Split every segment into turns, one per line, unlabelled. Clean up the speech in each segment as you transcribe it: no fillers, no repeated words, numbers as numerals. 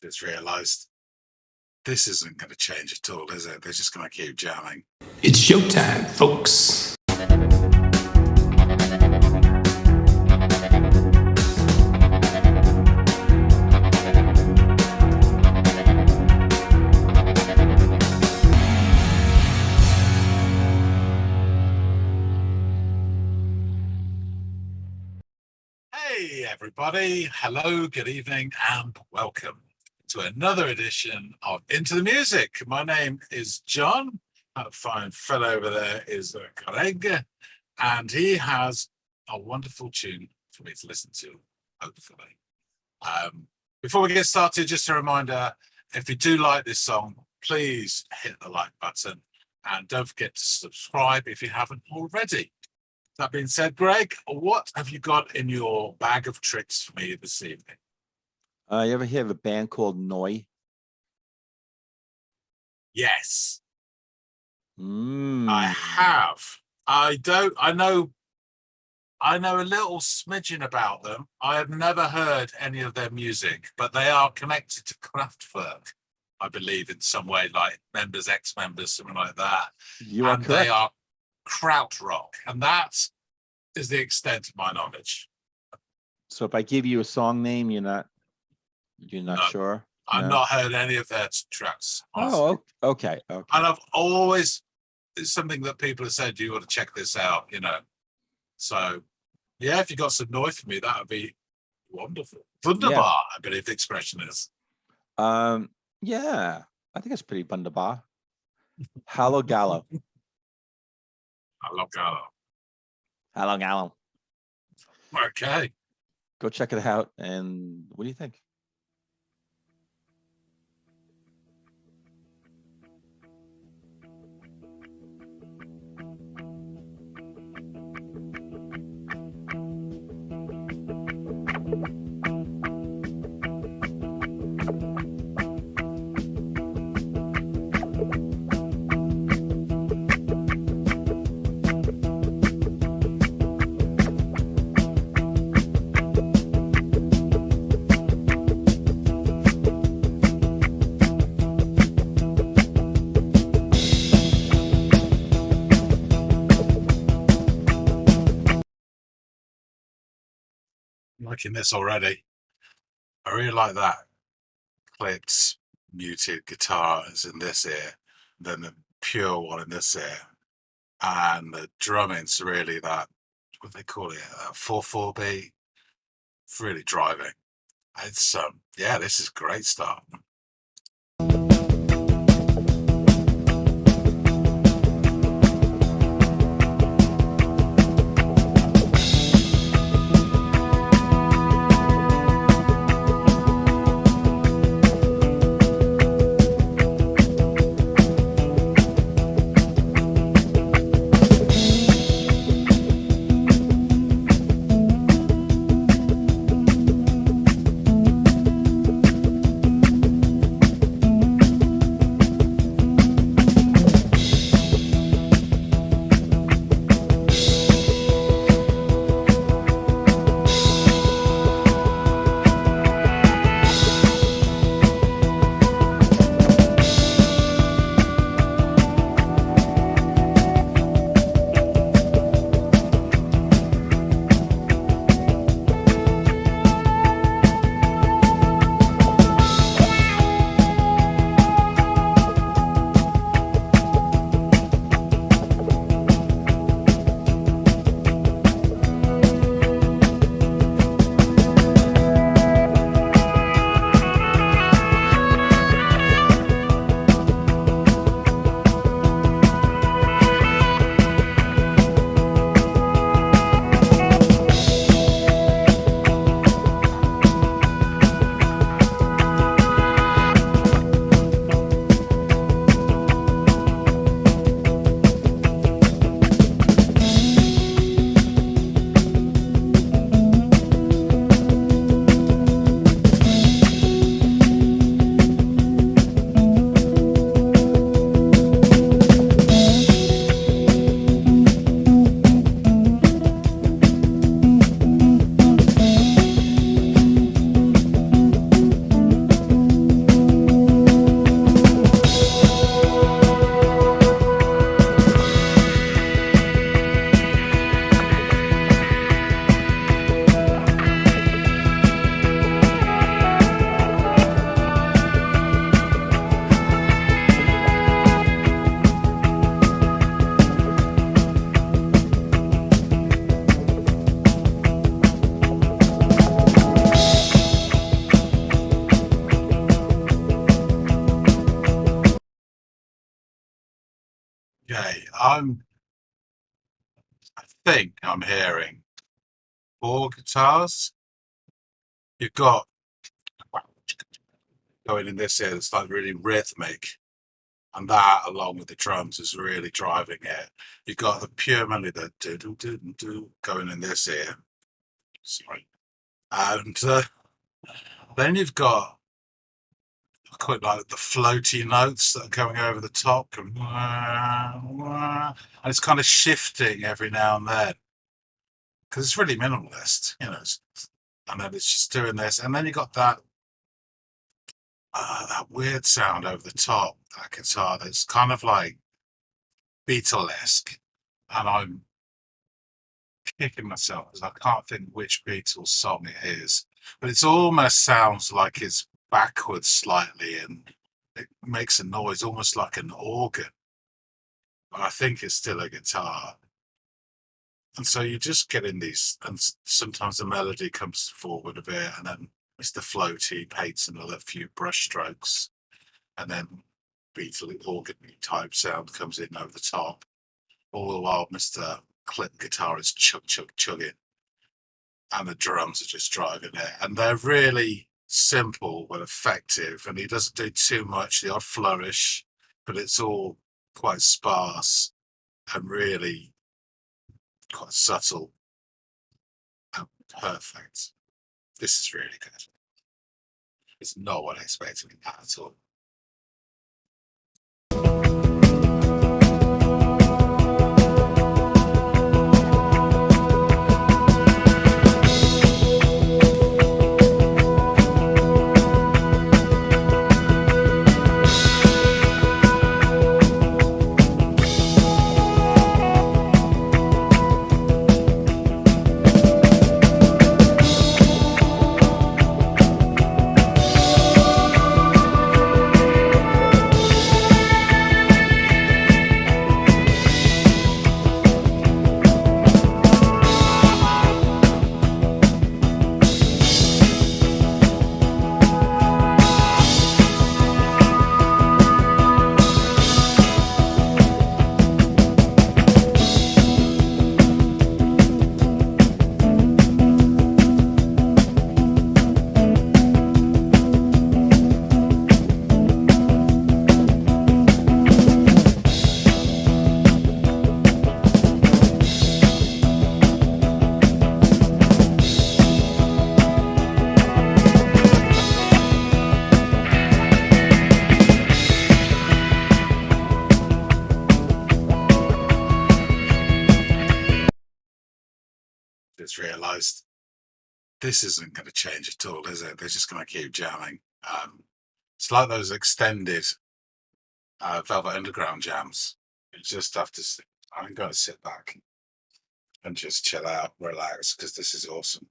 just realised this isn't going to change at all, is it? They're just going to keep jamming.
It's showtime, folks.
Hey, everybody. Hello, good evening, and welcome to another edition of Into the Music. My name is John. That fine fellow over there is Greg, and he has a wonderful tune for me to listen to, hopefully. Before we get started, just a reminder, if you do like this song, please hit the like button, and don't forget to subscribe if you haven't already. That being said, Greg, what have you got in your bag of tricks for me this evening?
You ever hear of a band called NEU?
Yes. I have. I know a little smidgen about them. I have never heard any of their music, but they are connected to Kraftwerk, I believe, in some way, like members, ex-members, something like that.
You are
and
correct.
They are krautrock, and that is the extent of my knowledge.
So if I give you a song name, you're not
No.
sure?
I've
No?
not heard any of their tracks, honestly.
Oh, okay.
And I've always, it's something that people have said, you ought to check this out, you know. So, yeah, if you got some noise for me, that would be wonderful. Wunderbar,
Yeah.
I believe the expression is.
Yeah, I think it's pretty wunderbar. Hallogallo.
Hallogallo.
Hallogallo.
Okay.
Go check it out. And what do you think?
I'm liking this already. I really like that clipped, muted guitar is in this ear, then the pure one in this ear. And the drumming's really that, what do they call it, 4/4 beat. It's really driving. It's, yeah, this is a great start. I think I'm hearing 4 guitars. You've got going in this here, it's like really rhythmic, and that along with the drums is really driving it. You've got the pure melody that do do do do going in this here. Sorry. And then you've got quite like the floaty notes that are coming over the top, and it's kind of shifting every now and then because it's really minimalist, and then it's just doing this, and then you got that weird sound over the top, that guitar that's kind of like Beatlesque, and I'm kicking myself because I can't think which Beatles song it is, but it almost sounds like it's backwards slightly, and it makes a noise almost like an organ, but I think it's still a guitar. And so you just get in these, and sometimes the melody comes forward a bit, and then Mr. Floaty paints another few brush strokes, and then Beatle organ type sound comes in over the top, all the while Mr. Clip guitar is chugging, and the drums are just driving it, and they're really simple but effective, and he doesn't do too much, the odd flourish, but it's all quite sparse and really quite subtle and perfect. This is really good. It's not what I expected at all. Just realized this isn't going to change at all, is it? They're just going to keep jamming. It's like those extended Velvet Underground jams. You just have to. I'm going to sit back and just chill out, relax, because this is awesome.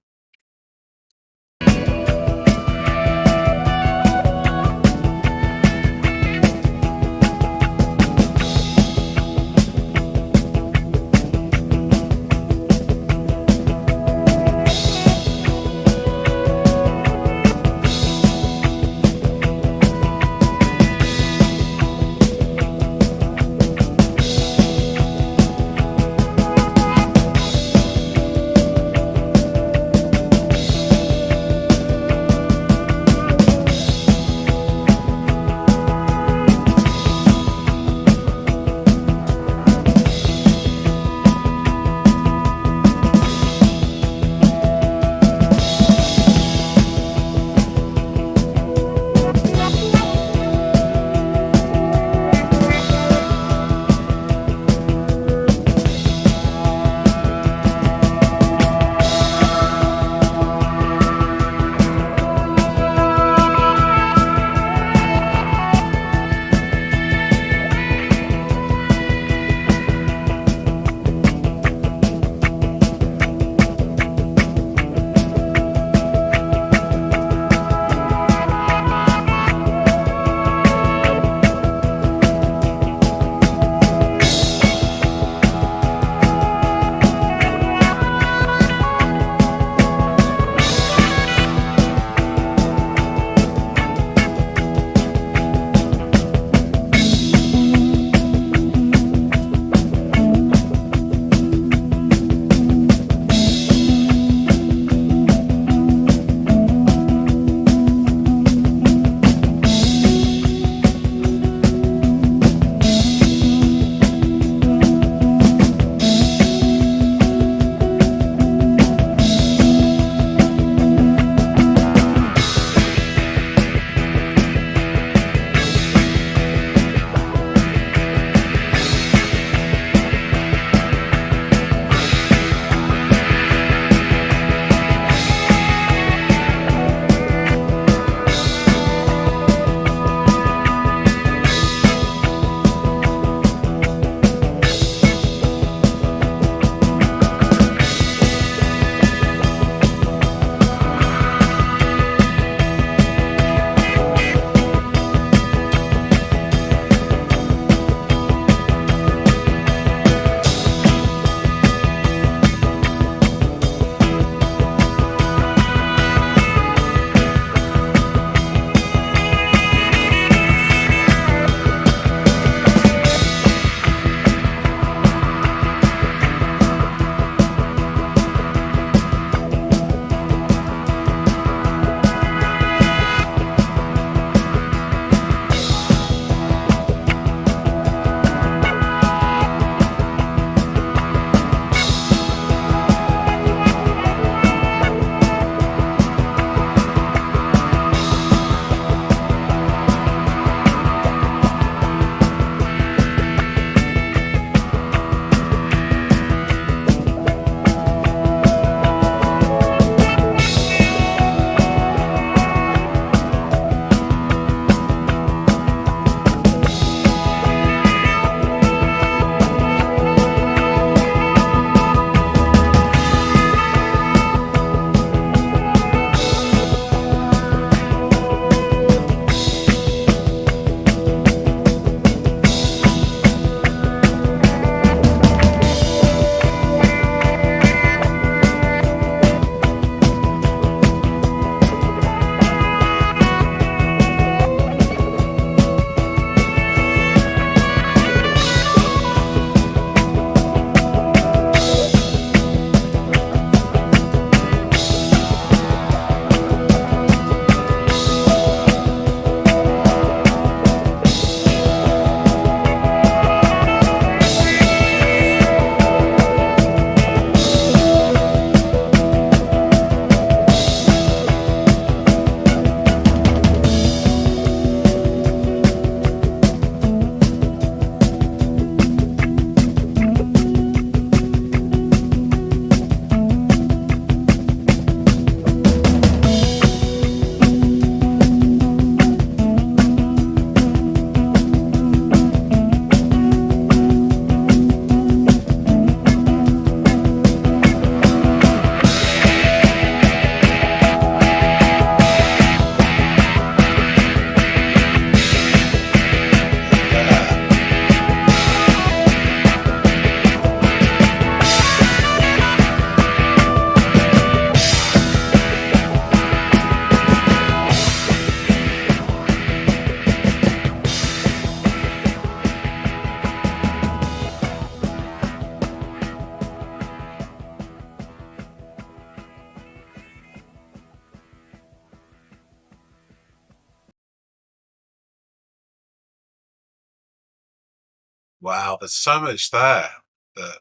Wow, there's so much there that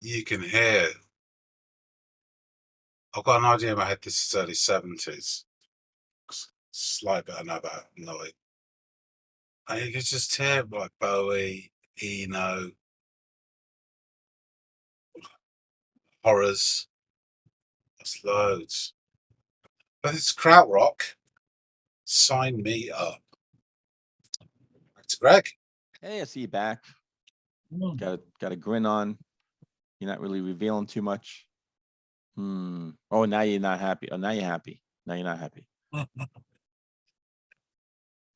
you can hear. I've got an idea in my head this is early 70s. Slight bit I know about Noy. And you can just hear like Bowie, Eno, Horrors. There's loads. But it's krautrock. Sign me up. Back to Greg.
Hey, I see you back.
Mm.
Got a grin on. You're not really revealing too much. Oh, now you're not happy. Oh, now you're happy. Now you're not happy.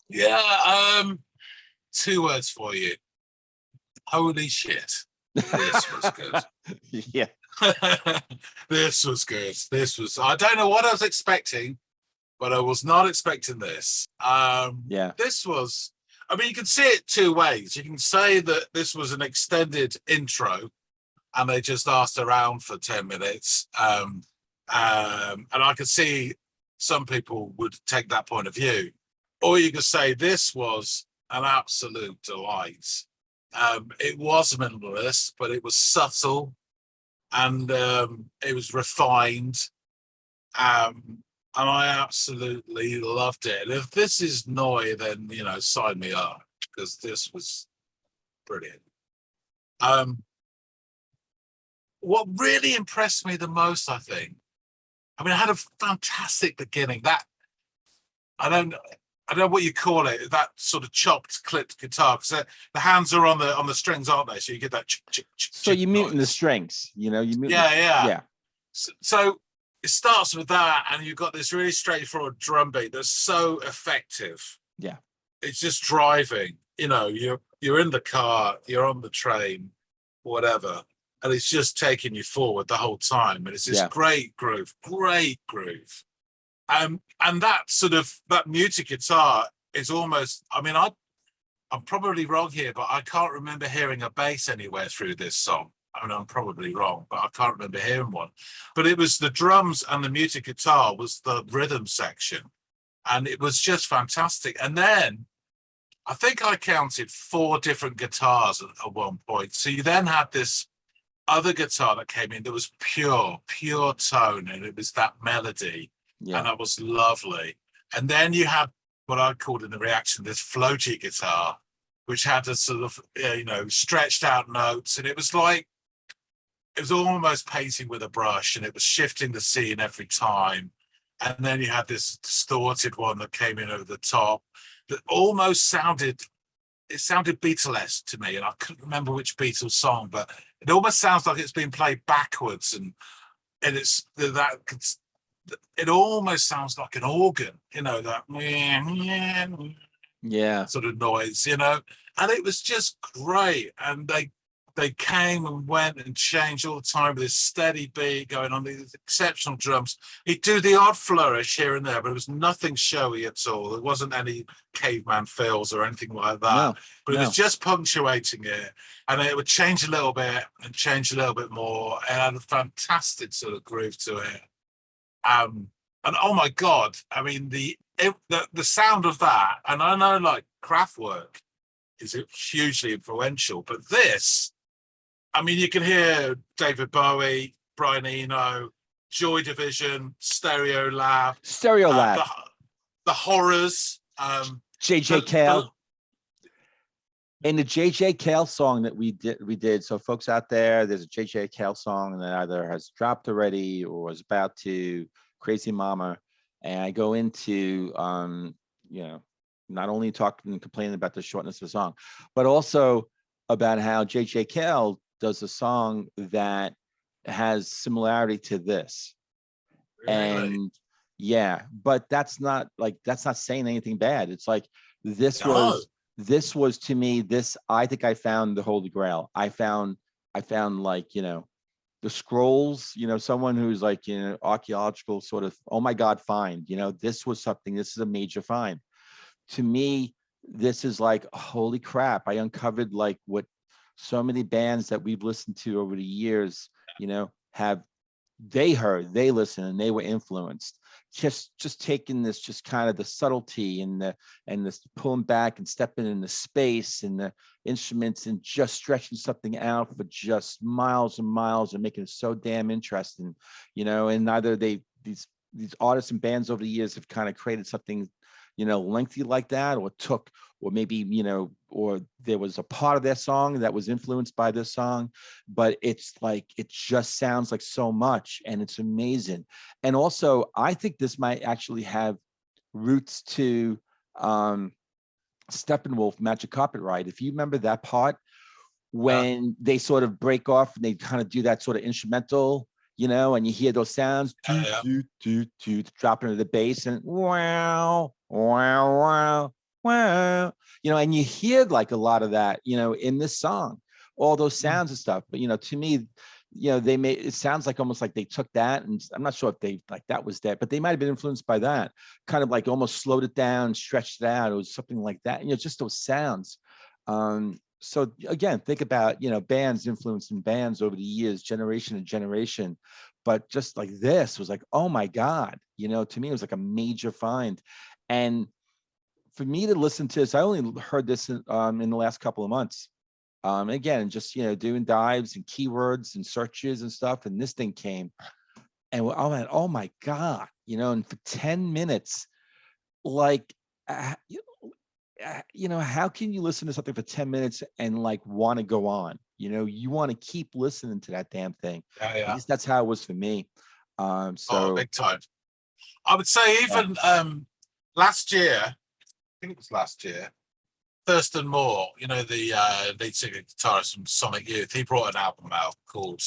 Yeah, two words for you. Holy shit. This was good.
Yeah.
This was good. I don't know what I was expecting, but I was not expecting this.
Yeah.
This was, I mean, you can see it two ways. You can say that this was an extended intro and they just asked around for 10 minutes. And I could see some people would take that point of view. Or you could say this was an absolute delight. It was minimalist, but it was subtle and it was refined. And I absolutely loved it. And if this is Noi, then, you know, sign me up because this was brilliant. What really impressed me the most, I think, I mean, I had a fantastic beginning. That I don't know what you call it. That sort of chopped, clipped guitar because the hands are on the strings, aren't they? So you get that.
So you're muting the strings, you know. You mute.
Yeah. So it starts with that, and you've got this really straightforward drum beat that's so effective.
Yeah.
It's just driving. You know, you're in the car, you're on the train, whatever, and it's just taking you forward the whole time. And it's this great groove. And that sort of that muted guitar is almost. I mean, I'm probably wrong here, but I can't remember hearing a bass anywhere through this song. I mean, I'm probably wrong, but I can't remember hearing one. But it was the drums and the muted guitar was the rhythm section, and it was just fantastic. And then I think I counted 4 different guitars at one point. So you then had this other guitar that came in that was pure tone, and it was that melody, and that was lovely. And then you had what I called in the reaction this floaty guitar, which had a sort of stretched out notes, and it was like it was almost painting with a brush, and it was shifting the scene every time. And then you had this distorted one that came in over the top that almost sounded Beatlesque to me, and I couldn't remember which Beatles song, but it almost sounds like it's been played backwards, and it's that it almost sounds like an organ, you know, that sort of noise, you know, and it was just great. And they came and went and changed all the time with this steady beat going on, these exceptional drums. He'd do the odd flourish here and there, but it was nothing showy at all. There wasn't any caveman fills or anything like that. But it was just punctuating it. And it would change a little bit and change a little bit more. It had a fantastic sort of groove to it. And oh my God, I mean, the sound of that, and I know like Kraftwerk is hugely influential, but this, I mean, you can hear David Bowie, Brian Eno, Joy Division, Stereo Lab, the Horrors,
JJ Cale. In the JJ Cale song that we did. So folks out there, there's a JJ Cale song that either has dropped already or is about to, Crazy Mama. And I go into, not only talking and complaining about the shortness of the song, but also about how JJ Cale does a song that has similarity to this.
Really?
And but that's not saying anything bad. It's like this was to me, I think I found the Holy Grail. I found like, the scrolls, someone who's like, archaeological sort of, oh my God, find, this is a major find. To me, this is like, holy crap, I uncovered like what so many bands that we've listened to over the years, they listened and they were influenced. just taking this, just kind of the subtlety and this pulling back and stepping in the space and the instruments and just stretching something out for just miles and miles and making it so damn interesting, and either these artists and bands over the years have kind of created something, lengthy like that, or maybe, or there was a part of their song that was influenced by this song, but it's like, it just sounds like so much, and it's amazing. And also, I think this might actually have roots to Steppenwolf, Magic Carpet Ride. If you remember that part, when they sort of break off and they kind of do that sort of instrumental, and you hear those sounds, dropping into the bass and wow, wow, wow, wow, and you hear like a lot of that, in this song, all those sounds and stuff. But, to me, they made, it sounds like almost like they took that, and I'm not sure if they like that was that, but they might've been influenced by that, kind of like almost slowed it down, stretched it out. It was something like that. Just those sounds. So again, think about, bands influencing bands over the years, generation to generation, but just like this was like, oh my God, to me, it was like a major find. And for me to listen to this, I only heard this in the last couple of months. Again, just, doing dives and keywords and searches and stuff. And this thing came and I went, oh my God, and for 10 minutes, like, how can you listen to something for 10 minutes and like want to go on? You want to keep listening to that damn thing. At least that's how it was for me. So
big time. I would say even last year, I think it was last year, Thurston Moore, the lead singer guitarist from Sonic Youth, he brought an album out called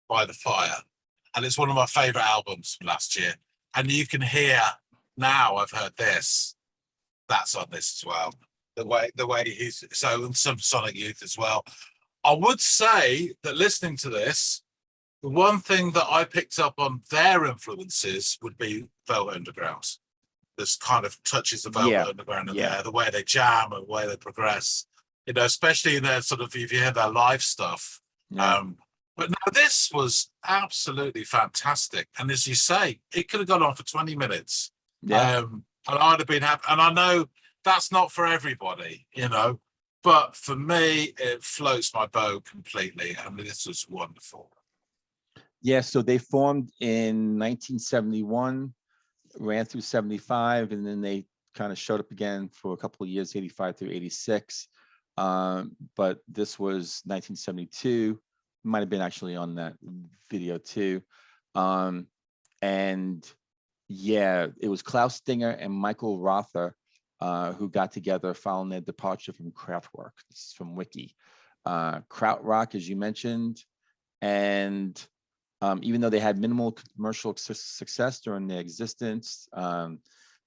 By the Fire, and it's one of my favorite albums from last year. And you can hear now, I've heard this, that's on this as well. The way he's so, and some Sonic Youth as well. I would say that listening to this, the one thing that I picked up on their influences would be Velvet Underground. This kind of touches the Velvet Underground in there, the way they jam and the way they progress, especially in their sort of, if you hear their live stuff. But no, this was absolutely fantastic. And as you say, it could have gone on for 20 minutes. And I'd have been happy. And I know that's not for everybody, but for me, it floats my boat completely. I mean, this was wonderful.
Yeah, so they formed in 1971, ran through 75, and then they kind of showed up again for a couple of years, 85 through 86. But this was 1972. Might have been actually on that video too. And yeah, it was Klaus Stinger and Michael Rother who got together following their departure from Kraftwerk. This is from Wiki. Krautrock, as you mentioned, and even though they had minimal commercial success during their existence,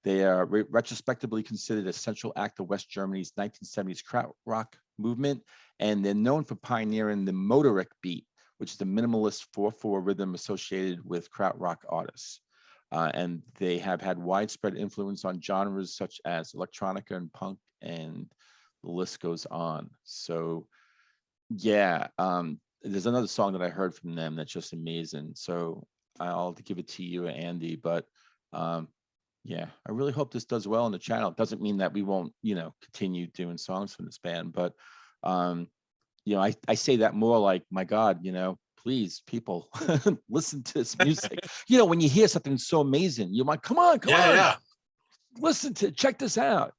they are retrospectively considered a central act of West Germany's 1970s Krautrock movement, and they're known for pioneering the Motorik beat, which is the minimalist 4/4 rhythm associated with Krautrock artists. And they have had widespread influence on genres such as electronica and punk, and the list goes on. So yeah, there's another song that I heard from them that's just amazing. So I'll have to give it to you, Andy. But yeah, I really hope this does well on the channel. It doesn't mean that we won't, continue doing songs from this band, but I say that more like, my God, please, people, listen to this music. When you hear something so amazing, you're like, come on, check this out.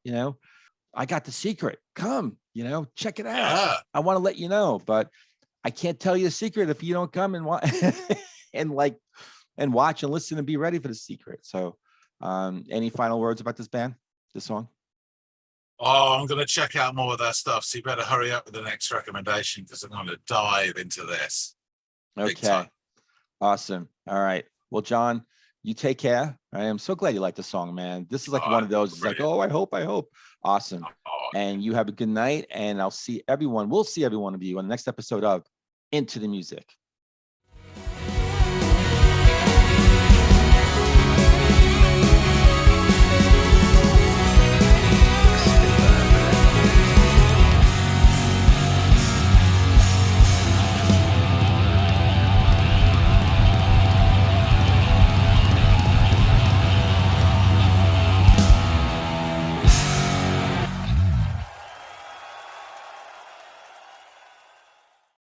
I got the secret. Come, check it out. I want to let you know, but I can't tell you a secret if you don't come and watch and watch and listen and be ready for the secret. So, any final words about this band, this song?
Oh, I'm going to check out more of their stuff. So you better hurry up with the next recommendation, because I'm going to dive into this.
Okay. Awesome. All right. Well, John, you take care. I am so glad you like the song, man. This is like one of those, it's like, oh, I hope. Awesome. And you have a good night, and we'll see every one of you on the next episode of Into the Music.